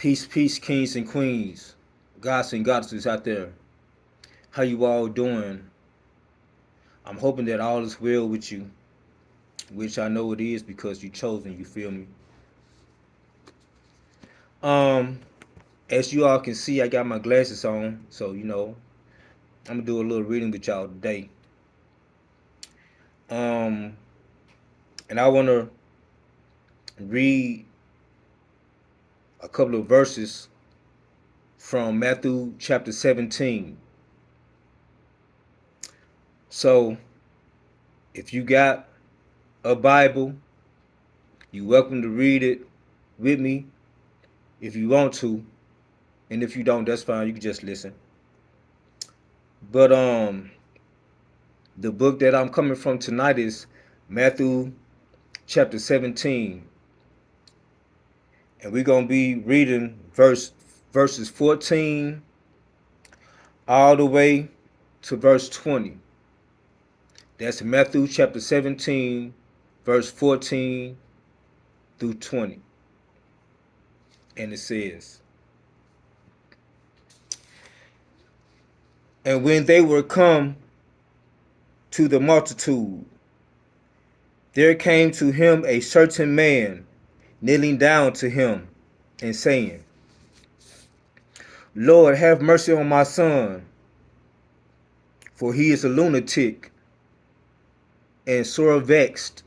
Peace, peace, kings and queens, gods and goddesses out there. How you all doing? I'm hoping that all is well with you, which I know it is because you chosen. You feel me? Um, as you all can see, I got my glasses on, so I'm gonna do a little reading with y'all today. Um, and I wanna read a couple of verses from Matthew chapter 17. So, if you got a Bible, you're welcome to read it with me if you want to, and if you don't, that's fine. You can just listen. But the book that I'm coming from tonight is Matthew chapter 17, and we're gonna be reading verses 14 all the way to verse 20. That's Matthew chapter 17, verse 14 through 20, and it says, "And when they were come to the multitude, there came to him a certain man, kneeling down to him, and saying, Lord, have mercy on my son, for he is a lunatic and sore vexed.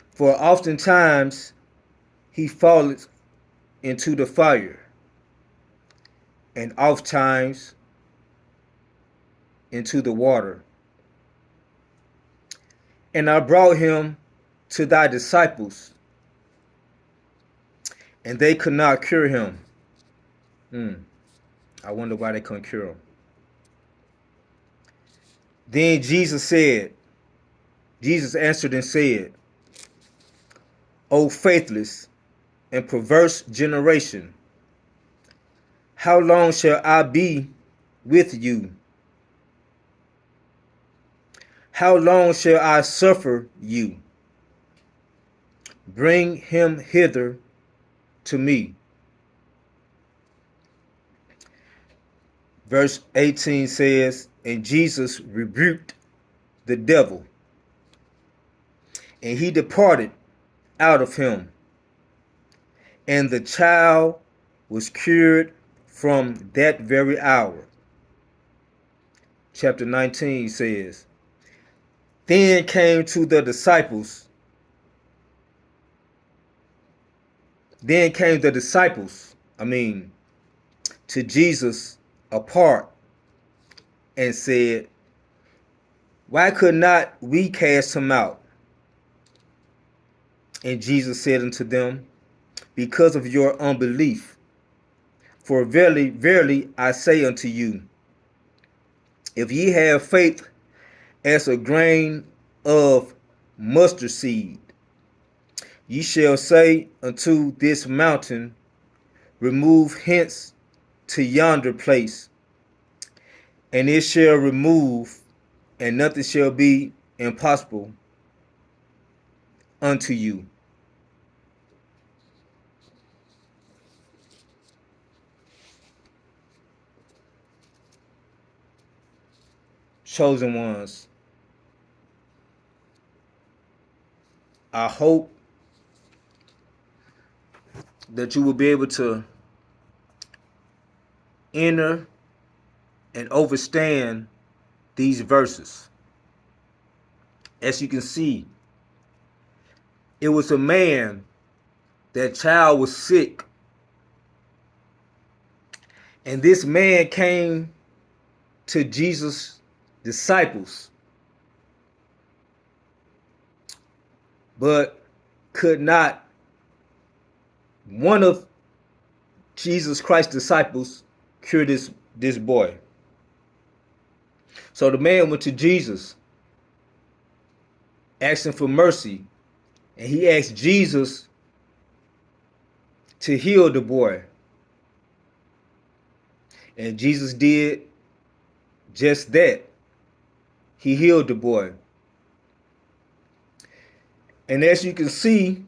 For oftentimes he falleth into the fire, and ofttimes into the water. And I brought him to thy disciples, and they could not cure him." I wonder why they couldn't cure him. Then Jesus answered and said, O faithless and perverse generation, how long shall I be with you? How long shall I suffer you? Bring him hither to me. Verse 18 says, And Jesus rebuked the devil, and he departed out of him, and the child was cured from that very hour. Chapter 19 says, Then came to the disciples, to Jesus apart, and said, Why could not we cast him out? And Jesus said unto them, Because of your unbelief. For verily, verily, I say unto you, if ye have faith as a grain of mustard seed, ye shall say unto this mountain, Remove hence to yonder place, and it shall remove, and nothing shall be impossible unto you. Chosen ones, I hope that you will be able to enter and understand these verses. As you can see, it was a man, that child was sick, and this man came to Jesus' disciples, but could not one of Jesus Christ's disciples cure this boy. So the man went to Jesus, asking for mercy, and he asked Jesus to heal the boy. And Jesus did just that. He healed the boy. And as you can see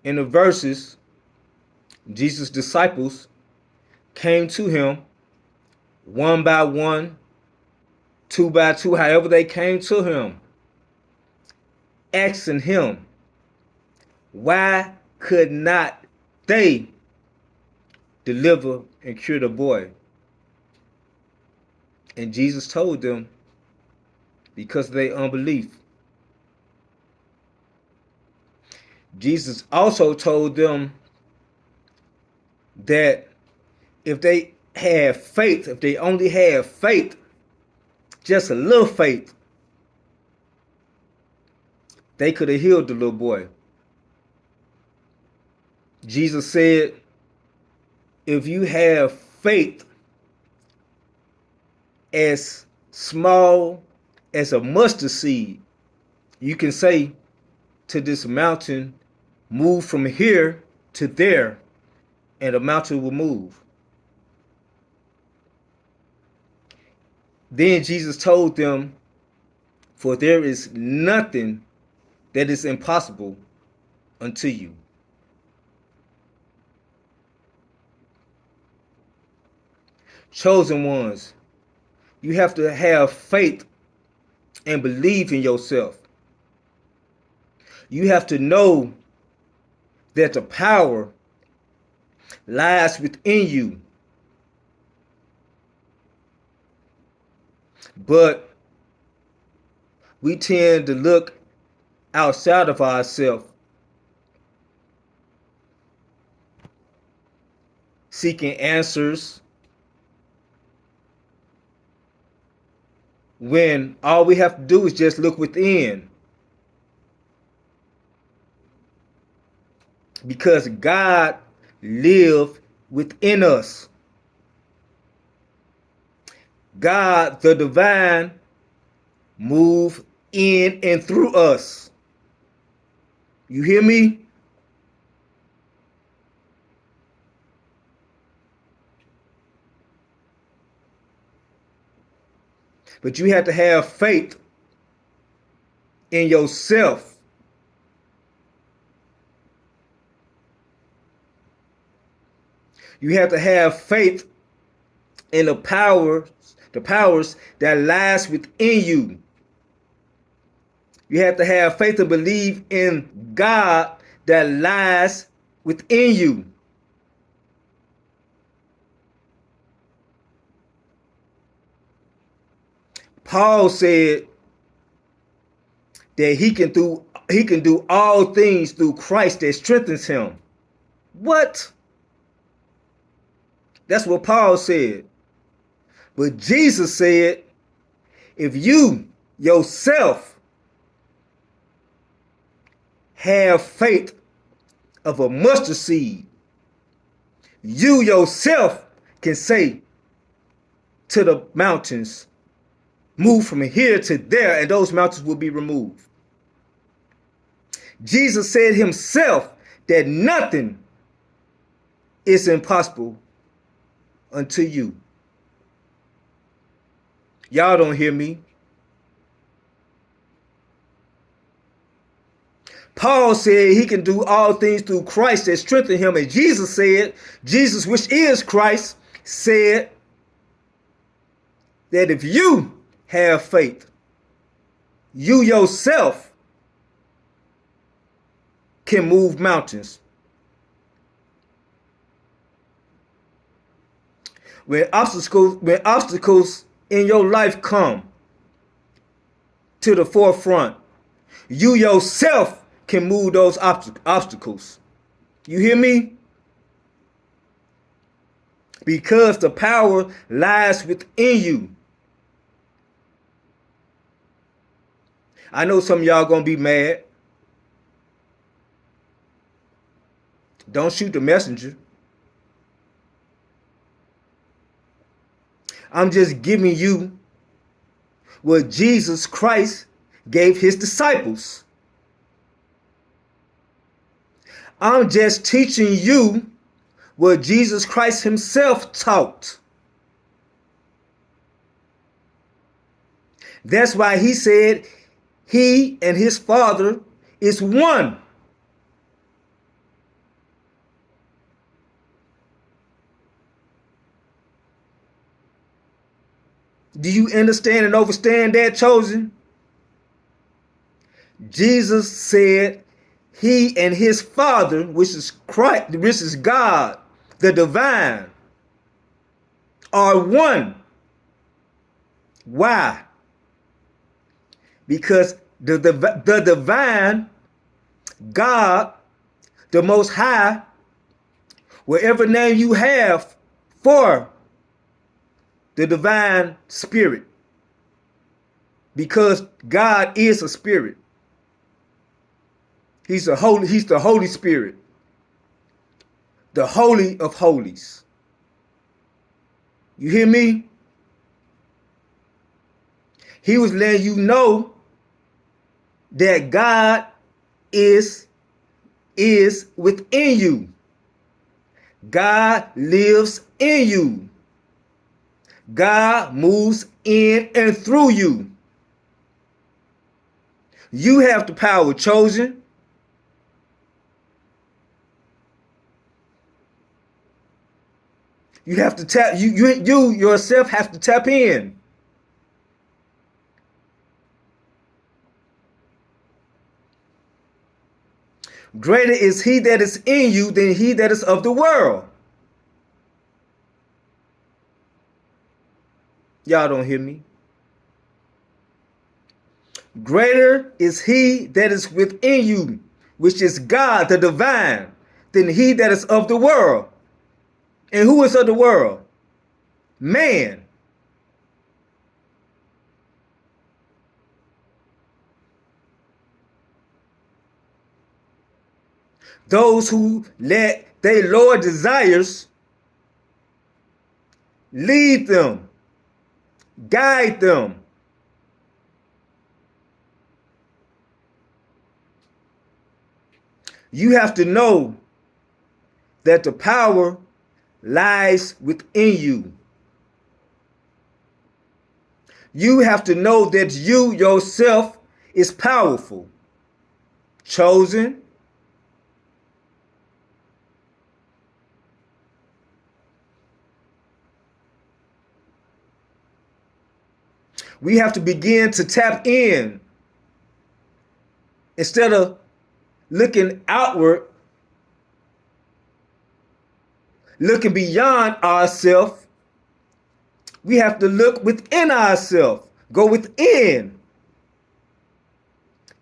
in the verses, Jesus' disciples came to him one by one, two by two, however they came to him, asking him, why could not they deliver and cure the boy? And Jesus told them, because of their unbelief. Jesus also told them that if they had faith, if they only had faith, just a little faith, they could have healed the little boy. Jesus said, if you have faith as small as a mustard seed, you can say to this mountain, move from here to there, and the mountain will move. Then Jesus told them, for there is nothing that is impossible unto you. Chosen ones, you have to have faith and believe in yourself. You have to know that the power lies within you. But we tend to look outside of ourselves, seeking answers, when all we have to do is just look within. Because God lives within us. God, the divine, move in and through us. You hear me? But you have to have faith in yourself. You have to have faith in the powers that lies within you. You have to have faith and believe in God that lies within you. Paul said that he can do all things through Christ that strengthens him. What? That's what Paul said. But Jesus said, if you yourself have faith of a mustard seed, you yourself can say to the mountains, move from here to there, and those mountains will be removed. Jesus said himself that nothing is impossible unto you. Y'all don't hear me. Paul said he can do all things through Christ that strengthen him. And Jesus said, Jesus, which is Christ, said that if you have faith, you yourself can move mountains. When obstacles in your life come to the forefront, you yourself can move those obstacles. You hear me? Because the power lies within you. I know some of y'all gonna be mad. Don't shoot the messenger. I'm just giving you what Jesus Christ gave his disciples. I'm just teaching you what Jesus Christ himself taught. That's why he said he and his Father is one. Do you understand and understand that, chosen? Jesus said he and his Father, which is Christ, which is God, the divine, are one. Why? Because the divine God, the Most High, whatever name you have for the divine spirit, because God is a spirit. He's the Holy Spirit, the Holy of Holies. You hear me? He was letting you know that God is within you. God lives in you. God moves in and through you. You have the power, chosen. You have to tap. You yourself have to tap in. Greater is he that is in you than he that is of the world. Y'all don't hear me. Greater is he that is within you, which is God, the divine, than he that is of the world. And who is of the world? Man. Those who let their Lord desires lead them, guide them. You have to know that the power lies within you. You have to know that you yourself is powerful, chosen. We have to begin to tap in instead of looking outward, looking beyond ourselves. We have to look within ourselves, go within,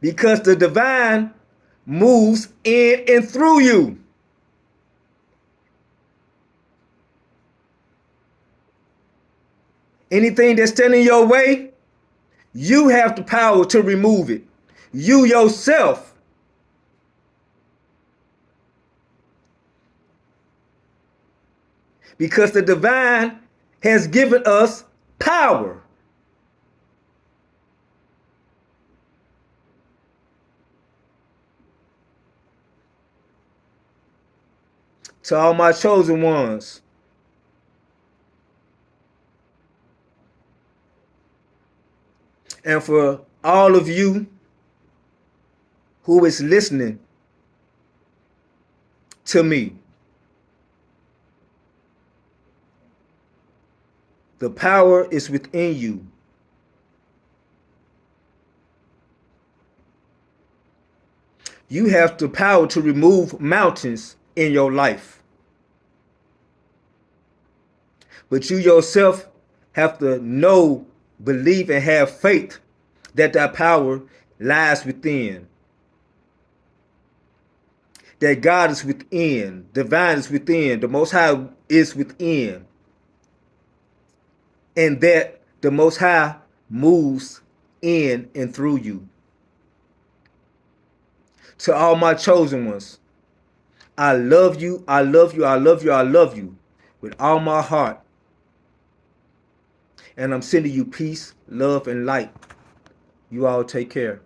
because the divine moves in and through you. Anything that's standing in your way, you have the power to remove it. You yourself. Because the divine has given us power. To all my chosen ones, and for all of you who is listening to me, the power is within you. You have the power to remove mountains in your life. But you yourself have to know, believe, and have faith that that power lies within. That God is within, divine is within, the Most High is within. And that the Most High moves in and through you. To all my chosen ones, I love you, I love you, I love you, I love you with all my heart. And I'm sending you peace, love, and light. You all take care.